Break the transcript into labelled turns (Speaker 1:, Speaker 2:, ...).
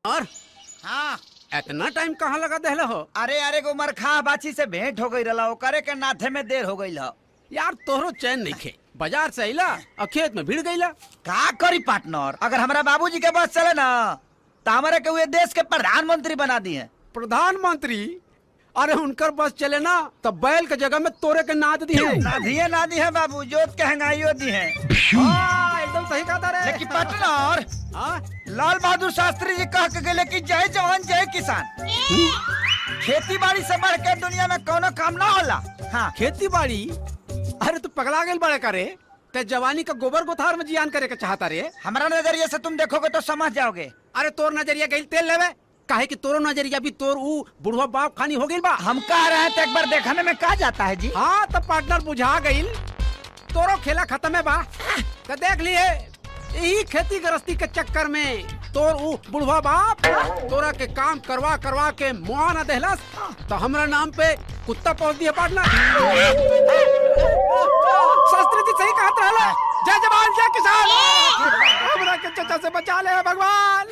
Speaker 1: और
Speaker 2: हाँ
Speaker 1: इतना टाइम कहाँ लगा देहले हो?
Speaker 2: अरे अरे उमर खा बाची से भेंट हो गई रहा करे के नाथे में देर हो गई।
Speaker 1: यार तोहरो चैन नहीं खे, बाजार से अइला और खेत में भीड़ गईला।
Speaker 2: का करी पार्टनर, अगर हमारा बाबूजी के बस चले ना तो हमारे के हुए देश के प्रधानमंत्री बना दिए।
Speaker 1: प्रधानमंत्री? अरे उनकर बस चले ना तो बैल के जगह में तोरे के नाद दी है।
Speaker 2: ना दी है बाबू, जोत के हंगाइयो दी है।
Speaker 1: एकदम सही कहा रे।
Speaker 2: लेकिन पार्टनर
Speaker 1: हाँ?
Speaker 2: लाल बहादुर शास्त्री जी कह के गए कि जय जवान जय किसान। खेती बाड़ी से बढ़ के दुनिया में कोनो काम ना होला। हाँ
Speaker 1: खेती बाड़ी? अरे तू पगला गेल बड़े करे ते जवानी का गोबर गोथार में जियान करे के चाहता रे।
Speaker 2: हमारा नजरिए से तुम देखोगे तो समझ जाओगे।
Speaker 1: अरे तोर नजरिया गई तेल लेवे काहे कि तोरो नजरिया भी तोर ऊ बुढ़वा बाप खानी हो गई बा।
Speaker 2: हम कह रहे हैं तो एक बार देखने में कहा जाता है जी।
Speaker 1: हाँ तो पार्टनर बुझा गई, तोरो खेला खत्म है बा। तो देख लिए यही खेती गृहस्थी के चक्कर में तोर ऊ बुढ़वा बाप तोरा के काम करवा करवा के मुआ न देहलस तो हमरा नाम पे कुत्ता पहुंच दिया पार्टनर। शास्त्री जी सही कहत रहला, जय जवान जय किसान। हमरा के चचा से बचा ले भगवान।